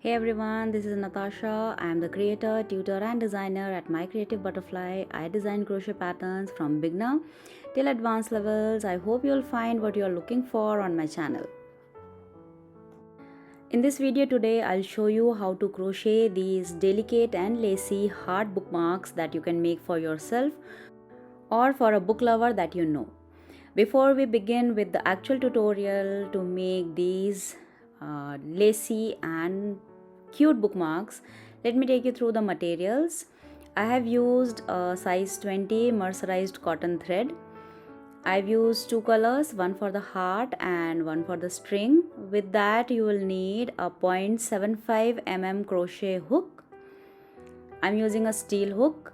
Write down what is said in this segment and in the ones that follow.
Hey everyone, this is Natasha. I am the creator, tutor, and designer at My Creative Butterfly. I design crochet patterns from beginner till advanced levels. I hope you'll find what you're looking for on my channel. In this video today, I'll show you how to crochet these delicate and lacy heart bookmarks that you can make for yourself or for a book lover that you know. Before we begin with the actual tutorial to make these lacy and cute bookmarks, let me take you through the materials. I have used a size 20 mercerized cotton thread. I've used two colors, one for the heart and one for the string. With that, you will need a 0.75 mm crochet hook. I'm using a steel hook,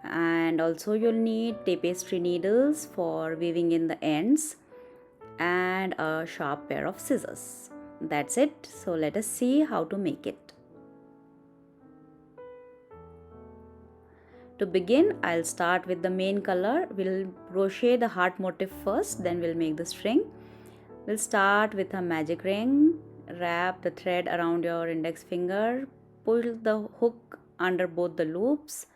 and also you'll need tapestry needles for weaving in the ends and a sharp pair of scissors. That's it. So let us see how to make it. To begin, I'll start with the main color. We'll crochet the heart motif first, then we'll make the string. We'll start with a magic ring. Wrap the thread around your index finger. Pull the hook under both the loops.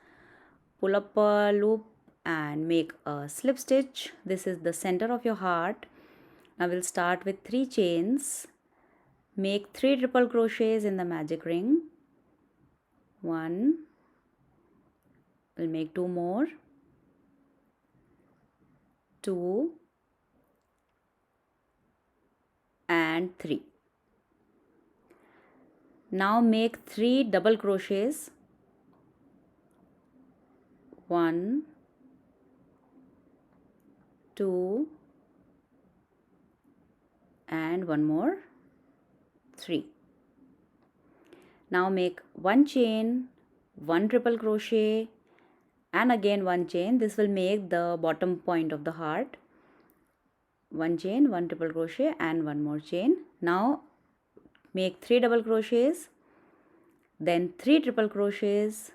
Pull up a loop and make a slip stitch. This is the center of your heart. Now we'll start with 3 chains. Make 3 triple crochets in the magic ring. 1. We'll make 2 more. 2 and 3. Now make 3 double crochets. 1, 2 and one more, 3. Now make 1 chain, 1 triple crochet and again 1 chain. This will make the bottom point of the heart. 1 chain, 1 triple crochet and 1 more chain. Now make 3 double crochets, then 3 triple crochets.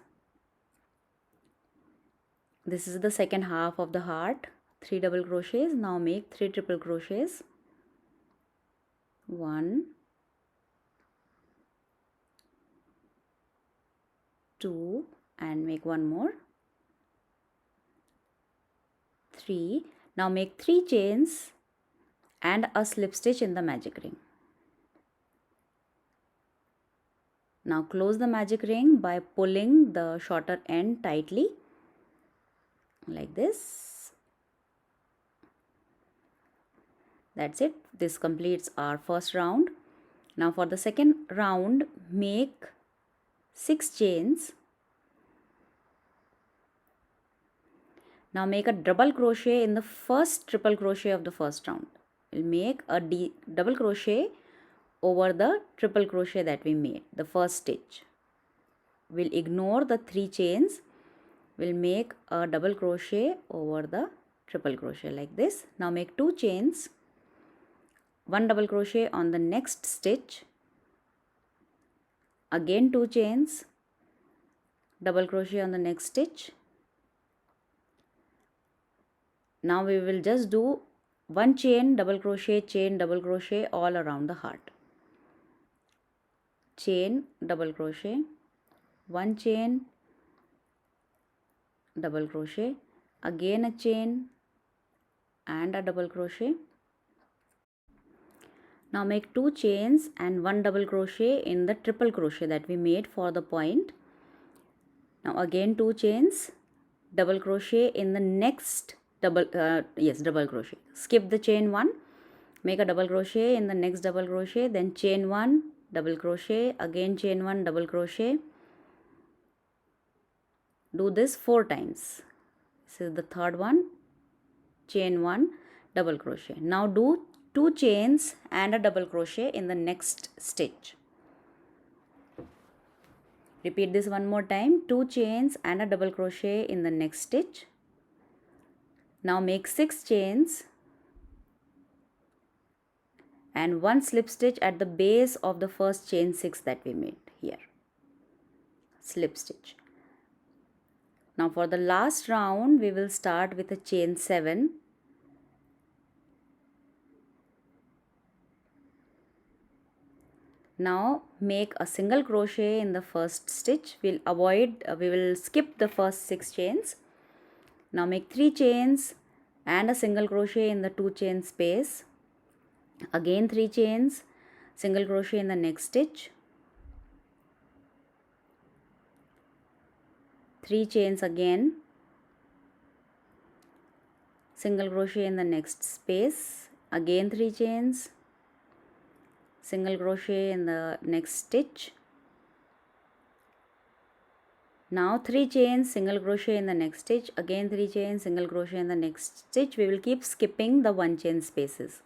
This is the second half of the heart. 3 double crochets. Now make 3 triple crochets. 1, 2 and make 1 more, 3. Now make 3 chains and a slip stitch in the magic ring. Now close the magic ring by pulling the shorter end tightly like this. That's it. This completes our first round. Now for the second round, make 6 chains. Now make a double crochet in the first triple crochet of the first round. We'll make a double crochet over the triple crochet that we made, the first stitch. We'll ignore the 3 chains. We'll make a double crochet over the triple crochet like this. Now make 2 chains, 1 double crochet on the next stitch, again 2 chains, double crochet on the next stitch. Now we will just do 1 chain, double crochet all around the heart. Chain, double crochet, 1 chain, double crochet, again a chain and a double crochet. Now make 2 chains and 1 double crochet in the triple crochet that we made for the point. Now again 2 chains, double crochet in the next double crochet. Skip the chain 1, make a double crochet in the next double crochet, then chain 1, double crochet, again chain 1, double crochet. Do this 4 times. This is the third one. Chain 1, double crochet. Now do 2 chains and a double crochet in the next stitch. Repeat this one more time. 2 chains and a double crochet in the next stitch. Now make 6 chains and 1 slip stitch at the base of the first chain 6 that we made here. Slip stitch. Now for the last round, we will start with a chain 7. Now make a single crochet in the first stitch. We will skip the first 6 chains. Now make 3 chains and a single crochet in the 2 chain space. Again 3 chains, single crochet in the next stitch. 3 chains again, single crochet in the next space, again 3 chains, single crochet in the next stitch. Now 3 chains, single crochet in the next stitch, again 3 chains, single crochet in the next stitch. We will keep skipping the 1 chain spaces.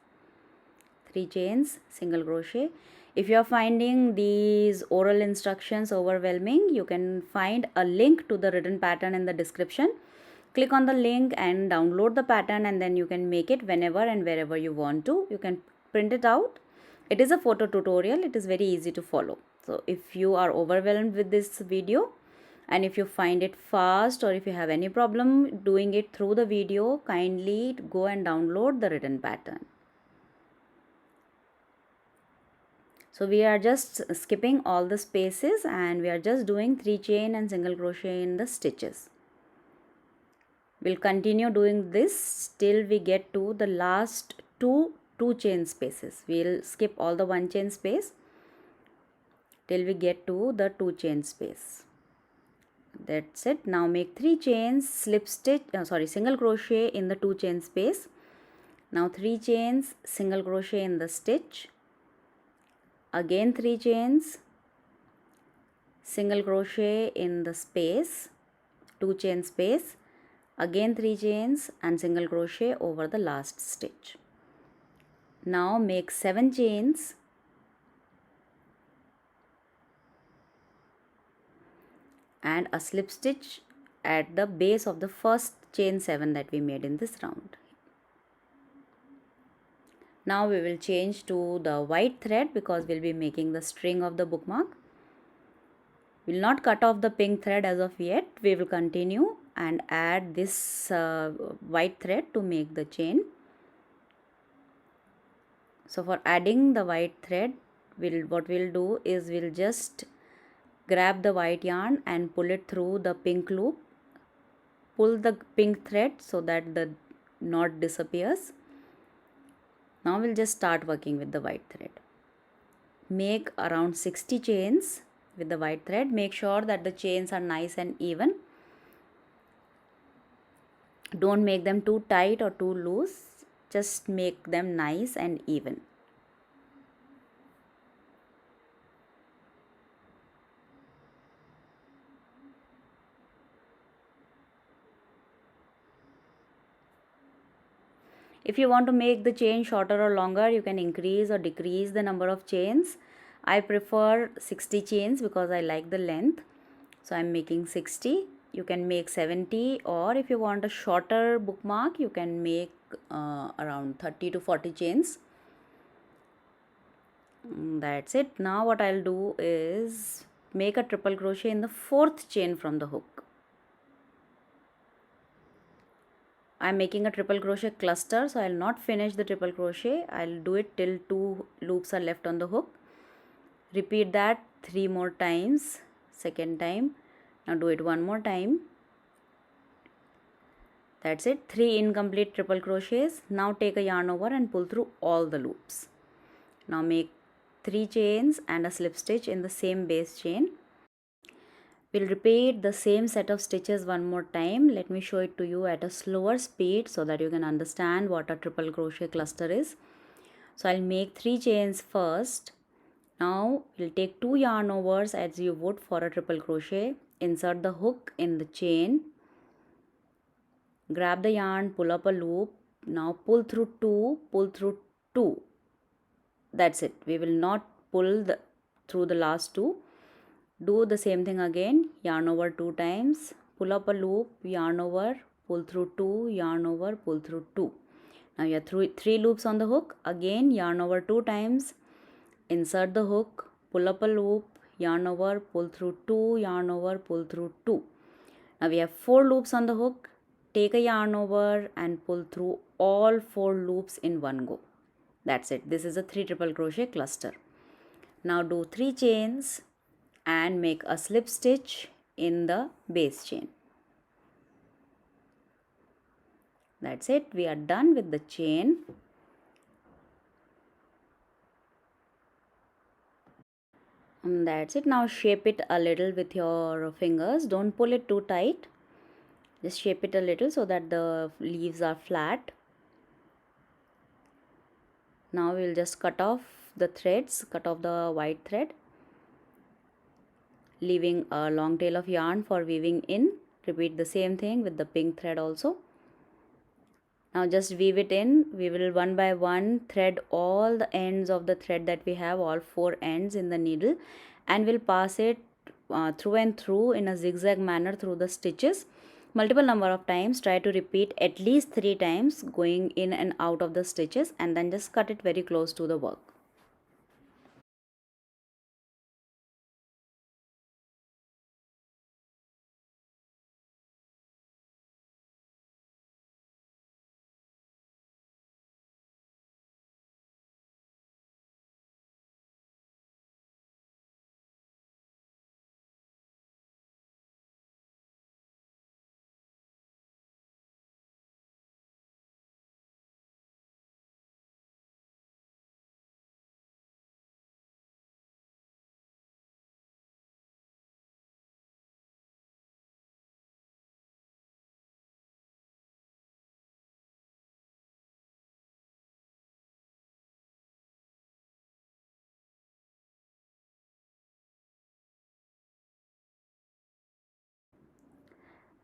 3 chains, single crochet. If you are finding these oral instructions overwhelming, you can find a link to the written pattern in the description. Click on the link and download the pattern, and then you can make it whenever and wherever you want to. You can print it out. It is a photo tutorial. It is very easy to follow. So if you are overwhelmed with this video, and if you find it fast, or if you have any problem doing it through the video, kindly go and download the written pattern. So we are just skipping all the spaces and we are just doing 3 chain and single crochet in the stitches. We'll continue doing this till we get to the last two chain spaces. We'll skip all the 1 chain space till we get to the 2 chain space. That's it. Now make 3 chains, single crochet in the 2 chain space. Now 3 chains, single crochet in the stitch. Again 3 chains, single crochet in the space, 2 chain space, again 3 chains and single crochet over the last stitch. Now make 7 chains, and a slip stitch at the base of the first chain 7 that we made in this round. Now we will change to the white thread because we'll be making the string of the bookmark. We'll not cut off the pink thread as of yet. We will continue and add this white thread to make the chain. So for adding the white thread, what we'll do is we'll just grab the white yarn and pull it through the pink loop. Pull the pink thread so that the knot disappears. Now we'll just start working with the white thread. Make around 60 chains with the white thread. Make sure that the chains are nice and even. Don't make them too tight or too loose. Just make them nice and even. If you want to make the chain shorter or longer, you can increase or decrease the number of chains. I prefer 60 chains because I like the length. So I'm making 60. You can make 70, or if you want a shorter bookmark, you can make around 30 to 40 chains. That's it. Now what I'll do is make a triple crochet in the 4th chain from the hook. I'm making a triple crochet cluster, so I'll not finish the triple crochet. I'll do it till 2 loops are left on the hook. Repeat that 3 more times. Second time. Now do it 1 more time. That's it. 3 incomplete triple crochets. Now take a yarn over and pull through all the loops. Now make 3 chains and a slip stitch in the same base chain. We'll repeat the same set of stitches 1 more time. Let me show it to you at a slower speed so that you can understand what a triple crochet cluster is. So I'll make 3 chains first. Now we'll take 2 yarn overs as you would for a triple crochet. Insert the hook in the chain. Grab the yarn, pull up a loop. Now pull through 2, pull through 2. That's it. We will not pull through the last 2. Do the same thing again. Yarn over 2 times, pull up a loop, yarn over, pull through 2, yarn over, pull through 2. Now you have 3 loops on the hook. Again yarn over 2 times, insert the hook, pull up a loop, yarn over, pull through 2, yarn over, pull through 2. Now we have 4 loops on the hook. Take a yarn over and pull through all 4 loops in one go. That's it. This is a 3 triple crochet cluster. Now do 3 chains and make a slip stitch in the base chain. That's it, we are done with the chain. And that's it. Now shape it a little with your fingers. Don't pull it too tight. Just shape it a little so that the leaves are flat. Now we'll just cut off the threads, cut off the white thread, leaving a long tail of yarn for weaving in. Repeat the same thing with the pink thread also. Now just weave it in. We will one by one thread all the ends of the thread that we have, all 4 ends in the needle, and we'll pass it through and through in a zigzag manner through the stitches. Multiple number of times. Try to repeat at least 3 times, going in and out of the stitches, and then just cut it very close to the work.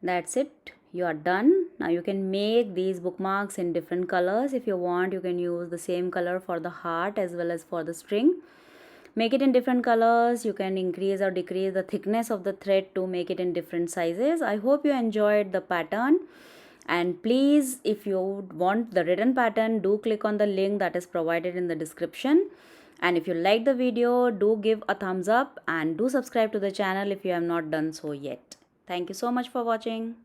That's it, you are done. Now you can make these bookmarks in different colors. If you want, you can use the same color for the heart as well as for the string. Make it in different colors. You can increase or decrease the thickness of the thread to make it in different sizes. I hope you enjoyed the pattern, and please, if you want the written pattern, do click on the link that is provided in the description. And if you like the video, do give a thumbs up and do subscribe to the channel if you have not done so yet. Thank you so much for watching.